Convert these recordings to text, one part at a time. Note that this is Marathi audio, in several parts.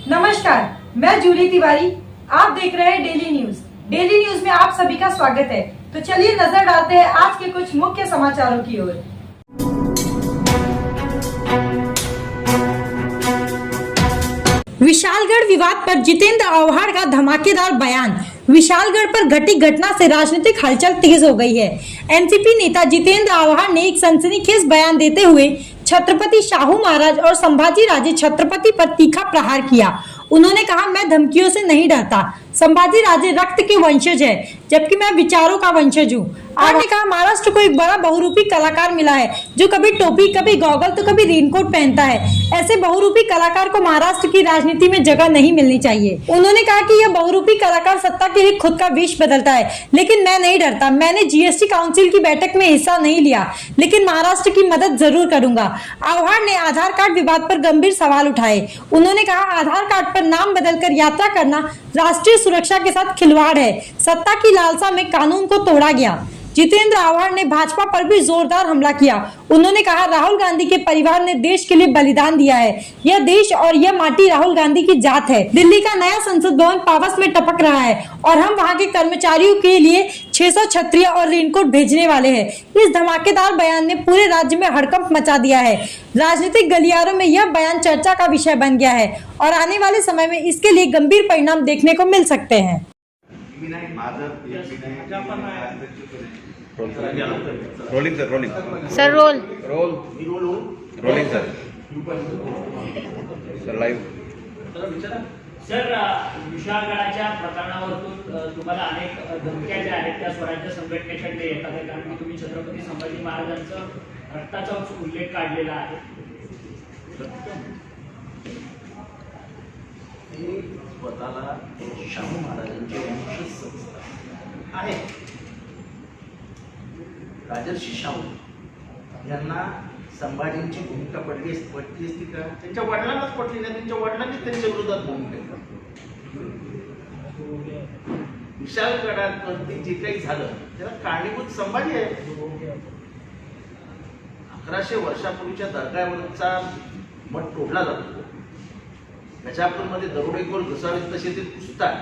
नमस्कार, मैं जूली तिवारी। आप देख रहे हैं डेली न्यूज। डेली न्यूज में आप सभी का स्वागत है। तो चलिए नजर डालते हैं आज के कुछ मुख्य समाचारों की ओर। विशालगढ़ विवाद पर जितेंद्र आव्हाड का धमाकेदार बयान। विशालगढ़ पर घटी घटना से राजनीतिक हलचल तेज हो गई है। एनसीपी नेता जितेंद्र आव्हाड ने एक सनसनीखेज बयान देते हुए छत्रपति शाहू महाराज और संभाजी राजे छत्रपति पर तीखा प्रहार किया। उन्होंने कहा, मैं धमकियों से नहीं डरता। संभाजी राजे रक्त के वंशज है, जबकि मैं विचारों का वंशज हूँ। आपने कहा, महाराष्ट्र को एक बड़ा बहुरूपी कलाकार मिला है, जो कभी टोपी, कभी गॉगल तो कभी रेनकोट पहनता है। ऐसे बहुरूपी कलाकार को महाराष्ट्र की राजनीति में जगह नहीं मिलनी चाहिए। उन्होंने कहा कि यह बहुरूपी कलाकार सत्ता के लिए खुद का वेश बदलता है, लेकिन मैं नहीं डरता। मैंने जीएसटी काउंसिल की बैठक में हिस्सा नहीं लिया, लेकिन महाराष्ट्र की मदद जरूर करूंगा। आव्हाड ने आधार कार्ड विवाद पर गंभीर सवाल उठाए। उन्होंने कहा, आधार कार्ड पर नाम बदलकर यात्रा करना राष्ट्रीय सुरक्षा के साथ खिलवाड़ है। सत्ता की लालसा में कानून को तोड़ा गया। जितेंद्र आव्हाड ने भाजपा पर भी जोरदार हमला किया। उन्होंने कहा, राहुल गांधी के परिवार ने देश के लिए बलिदान दिया है। यह देश और यह माटी राहुल गांधी की जात है। दिल्ली का नया संसद भवन पावस में टपक रहा है और हम वहां के कर्मचारियों के लिए 600 छतरियां और रेनकोट भेजने वाले हैं। इस धमाकेदार बयान ने पूरे राज्य में हड़कंप मचा दिया है। राजनीतिक गलियारों में यह बयान चर्चा का विषय बन गया है और आने वाले समय में इसके लिए गंभीर परिणाम देखने को मिल सकते हैं। Rolling sir, rolling sir, roll rolling sir, sir live. Sir, विशाळगडाच्या प्रकरणावरून तुम्हाला अनेक धमक्या ज्या आहेत त्या स्वराज्य संघटनेकडे येतात आहे, कारण की तुम्ही छत्रपती संभाजी महाराजांचं रक्ताचा उल्लेख काढलेला आहे। स्वतःला शाहू महाराजांचे वंशज समजतात आहे। राजर्षी शाहू यांना संभाजींची भूमिका पडली असती का? त्यांच्या वडिलांनाच पडली नाही। त्यांच्या वडिलांनी त्यांच्या विरोधात भूमिका केली। विशालगडावरती जे काही झालं त्याला कारणीभूत संभाजी आहे। 1100 वर्षापूर्वीच्या दर्ग्यावरचा मठ तोडला जातो। गजापूरमध्ये दरोडेखोर घुसाळीत तसे ते पुसतात।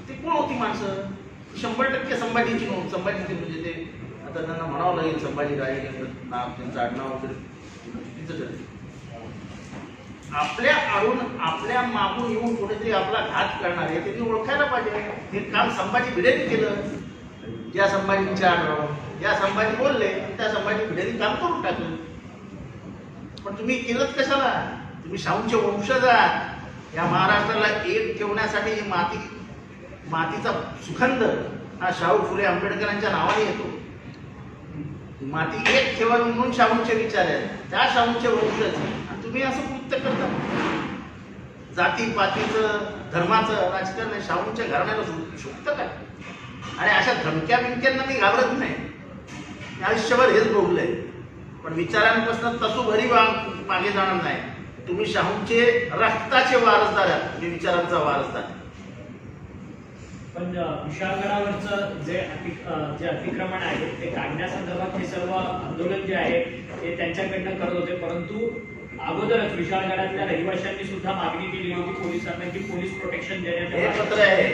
ते कोण होती माणसं? 100% संभाजीची नोंद। संभाजीचे म्हणजे ते आता त्यांना म्हणावं लागेल संभाजी राजे नाव, त्यांचं आडनाव वगैरे चुकीचं ठरेल। आपल्या आडून आपल्या मागून येऊन कुठेतरी आपला घात करणार आहे त्यांनी ओळखायला पाहिजे। हे काम संभाजी भिडेंनी केलं। ज्या संभाजींच्या आडनाव या संभाजी बोलले त्या संभाजी भिडेंनी काम करून टाकलं। पण तुम्ही केलं कशाला? तुम्ही शाहूंचे वंशज आहात। या महाराष्ट्राला एक ठेवण्यासाठी मातीचा सुगंध हा शाहू फुले आंबेडकरांच्या नावाने येतो। माती एक ठेवा म्हणून शाहूंचे विचार आहेत। त्या शाहूंचे वंशज आणि तुम्ही असं कृत्य करता। जातीपातीचं धर्माचं राजकारण शाहूंच्या घराण्याला शोभतं काय? आणि अशा धमक्या बिमक्यांना मी घाबरत नाही। मी आयुष्यभर हेच बोललंय। पण विचारांपासून तसू घरी मागे जाणार नाही। तुम्ही शाहूंचे रक्ताचे वारसदार आहात, तुम्ही विचारांचा वारसदार। पण विशाळगडावरचं जे अतिक्रमण आहे ते काढण्यासंदर्भात हे सर्व आंदोलन जे आहे ते त्यांच्याकडनं करत होते, परंतु अगोदरच विशाळगडातल्या रहिवाशांनी सुद्धा मागणी केली होती पोलिसांना की पोलीस प्रोटेक्शन देण्यात हे पत्र आहे,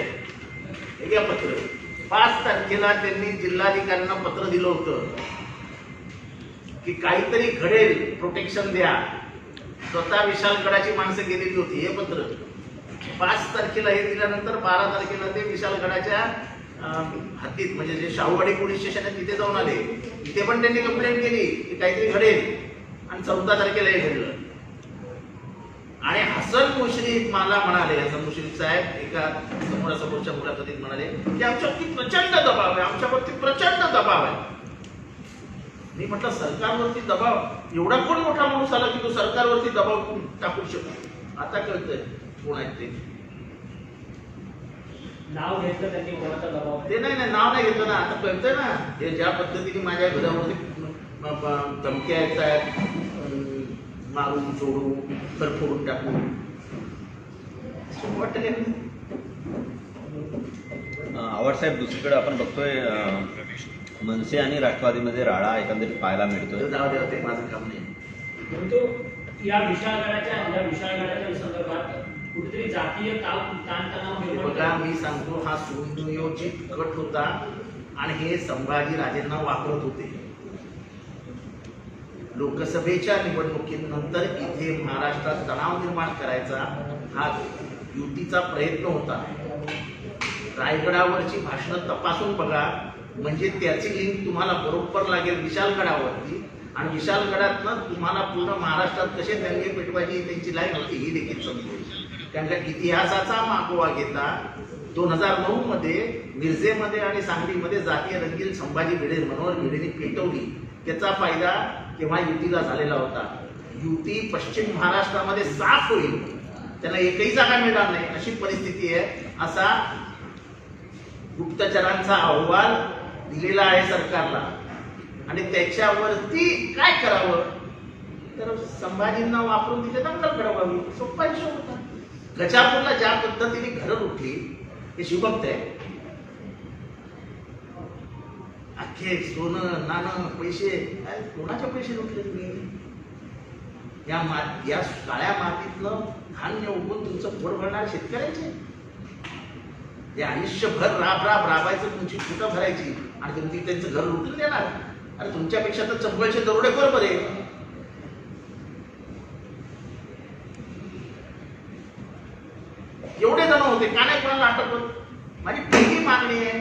हे पत्र 5 तारखेला त्यांनी जिल्हाधिकाऱ्यांना पत्र दिलं होतं की काहीतरी घडेल, प्रोटेक्शन द्या। स्वतः विशाळगडाची माणसं गेलेली होती। हे पत्र 5 तारखेला हे दिल्यानंतर 12 तारखेला ते विशाळगडाच्या हद्दीत म्हणजे जे शाहूवाडी पोलीस स्टेशन आहे तिथे जाऊन आले। तिथे पण त्यांनी कंप्लेंट केली की काहीतरी घडेल आणि 14 तारखेला हे घडलं। आणि हसन मुश्रीफ मला म्हणाले, हसन मुश्रीफ साहेब एका समोरासमोरच्या मुलाखतीत म्हणाले की आमच्यावरती प्रचंड दबाव आहे, आमच्यावरती प्रचंड दबाव आहे। मी म्हटलं सरकारवरती दबाव एवढा कोण मोठा माणूस आला की तो सरकारवरती दबाव टाकू शकतो? आता कळतंय कोण आहेत ते। नाव घेतलं त्यांनी, कोणाचा दबाव ते नाही नाव नाही घेतलं ना, आता कळतंय ना। हे ज्या पद्धतीने माझ्या घरावरती धमक्या येत आहेत, मारून सोडू, घर फोडून टाकू, वाटतं आव्हाड साहेब, दुसरीकडे आपण बघतोय मनसे आणि राष्ट्रवादीमध्ये राडा एकंदरीत पाहायला मिळतोय। जाऊ द्या, ते माझं काम नाही। परंतु या विशाळगडाच्या संदर्भात जातीय ताणतणाव निर्माण बघा, करते. मी सांगतो, हा सुनियोजित कट होता आणि हे संभाजीराजेंना वापरत होते. लोकसभेच्या निवडणुकीनंतर इथे महाराष्ट्रात तणाव निर्माण करायचा हा युतीचा प्रयत्न होता. रायगडावरची भाषणं तपासून बघा, म्हणजे त्याची लिंक तुम्हाला बरोबर लागेल विशालगडावरती, आणि विशालगडातनं तुम्हाला पूर्ण महाराष्ट्रात कसे दंगे पेटवायची त्यांची लाईन होती ही देखील समजेल. कारण का इतिहासाचा मागोवा घेता 2009 मध्ये मिरजेमध्ये आणि सांगलीमध्ये जातीय रंगील संभाजी भिडे, मनोहर भिडेंनी पेटवली. त्याचा फायदा तेव्हा युतीला झालेला होता. युती पश्चिम महाराष्ट्रामध्ये साफ होईल, त्यांना एकही जागा मिळणार नाही अशी परिस्थिती आहे, असा गुप्तचरांचा अहवाल दिलेला आहे सरकारला. आणि त्याच्यावरती काय करावं, तर संभाजींना वापरून तिथे दंगल घडवावी, सोपा हिशोब होता. गजापूरला ज्या पद्धतीने घरं लुटली हे शिवभक्त आहे. अख्खे सोनं नाणं पैसे, कोणाचे पैसे लुटले तुम्ही? या काळ्या मातीतलं धान्य उगवून तुमचं पोट भरणार शेतकऱ्याचे. ते आयुष्यभर राबायचं, तुमची कुठं भरायची आणि तुम्ही त्यांचं घर लुटून देणार. अरे तुमच्यापेक्षा तर चंबळचे दरोडेखोर बरे. एवढे जण होते, का नाही कोणाला अटक होत? माझी पहिली मागणी आहे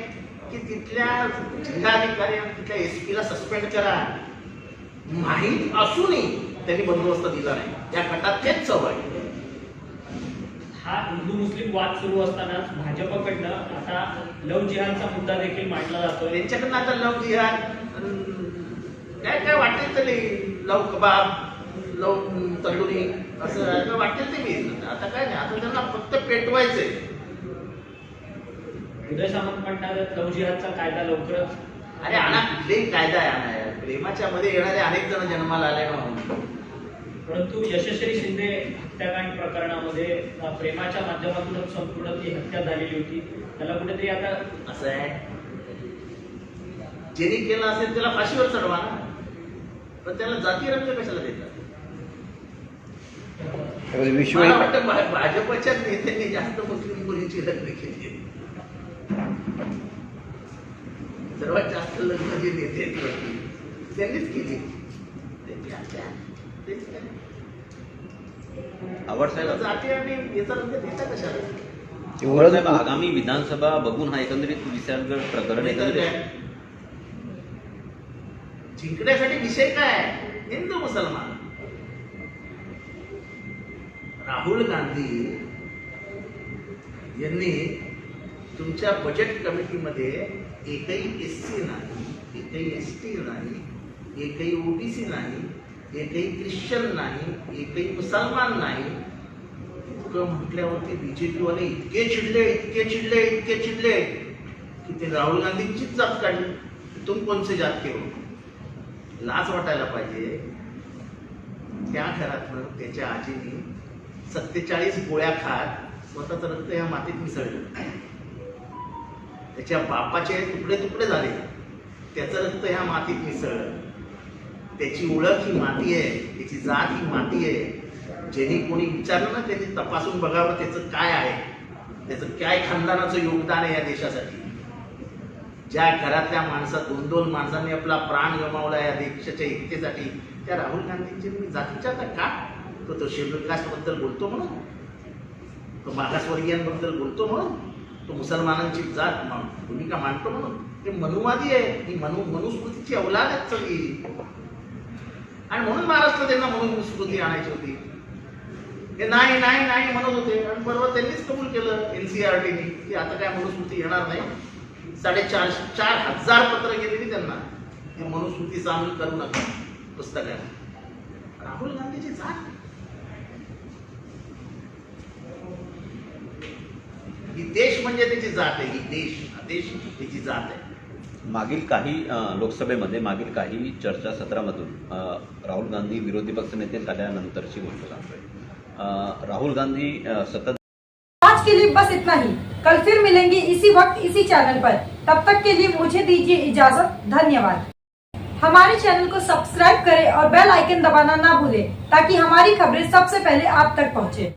की तिथल्या जिल्हाधिकारी आणि तिथल्या SP ला सस्पेंड करा. माहीत असूनही त्यांनी बंदोबस्त दिला नाही. या गटात तेच सवय. हा हिंदू मुस्लिम वाद सुरू असतानाच भाजपकडनं आता लव्ह जिहादचा मुद्दा देखील मांडला जातोय. त्यांच्याकडनं आता लव जिहाद काय काय वाटेल तरी, लव कबाब, लव तंदुरी, असं काय वाटेल ते मी. आता काय नाही, आता त्यांना फक्त पेटवायचंय. उदय सामंत म्हणतात लव्ह जिहादचा कायदा लवकरच. अरे आणा, कुठलेही कायदा आहे आणा. प्रेमाच्या मध्ये येणारे अनेक जण जन्माला आले म्हणून. परंतु यशस्वी शिंदे हत्याकांड प्रकरणामध्ये प्रेमाच्या माध्यमातूनच संपूर्ण ती हत्या झालेली होती. त्याला कुठेतरी आता असं आहे, ज्यांनी केलं असेल त्याला फाशीवर चढवा ना, पण त्याला जाती रंग कशाला देतात? मला वाटतं भाजपच्या नेत्यांनी जास्त मुस्लिम मुलींची लग्न केली. सर्वात जास्त लग्न जे नेते आहेत त्यांनीच केली. आवड साहेब, जाती आणि याचा रंग देता कशाला? आवड साहेब, आगामी विधानसभा बघून हा एकंदरीत विशालगड प्रकरण एकंदरीत जिंकण्यासाठी विषय काय? हिंदू मुसलमान. राहुल गांधी यांनी तुमच्या बजेट कमिटीमध्ये एकही SC नाही, एकही ST नाही, एकही OBC नाही, एकही ख्रिश्चन नाही, एकही मुसलमान नाही. इतकं म्हटल्यावरती BJP वाले इतके चिडले की ते राहुल गांधींचीच जात काढली. तुम कोणचे जात के हो? लाज वाटायला पाहिजे. त्या घरातनं त्याच्या आजीने 47 गोळ्या खात स्वतःचं रक्त या मातीत मिसळलं. त्याच्या बापाचे तुकडे झाले, त्याचं रक्त ह्या मातीत मिसळलं. त्याची ओळख ही माती आहे, त्याची जात ही माती आहे. ज्यांनी कोणी विचारलं ना त्यांनी तपासून बघावं त्याचं काय आहे, त्याचं काय खानदानाचं योगदान आहे या देशासाठी. ज्या घरातल्या माणसात 2-2 माणसांनी आपला प्राण गमावला या देशाच्या एकतेसाठी, त्या राहुल गांधींची मी जातीच्या का? तो शेड्यूल कास्टबद्दल बोलतो म्हणून, तो मागासवर्गीयांबद्दल बोलतो म्हणून, तो मुसलमानांची जात भूमिका मांडतो म्हणून. ते मनुवादी आहे, ही मनुस्मृतीची अवलाद आहे सगळी. आणि म्हणून महाराष्ट्र त्यांना मनुस्मृती आणायची होती. हे नाही म्हणत होते आणि बरोबर त्यांनीच कबूल केलं NCERTने की आता काय मनुस्मृती येणार नाही. 4,500 पत्र गेलेली त्यांना, हे मनुस्मृती सामील करू नका पुस्तकात. राहुल गांधीची जात ही देश म्हणजे त्याची जात आहे. ही देश त्याची जात आहे. मागील काही लोकसभेमध्ये मागील काही चर्चा सत्रामधून राहुल गांधी विरोधी पक्षनेते झाल्यानंतरची गोष्ट सांगतोय. राहुल गांधी सतत. आज के लिए बस इतना ही. कल फिर मिलेंगे इसी वक्त इसी चैनल पर. तब तक के लिए मुझे दीजिए इजाजत. धन्यवाद. हमारे चैनल को सब्सक्राइब करें और बेल आइकन दबाना ना भूलें ताकि हमारी खबरें सबसे पहले आप तक पहुंचे.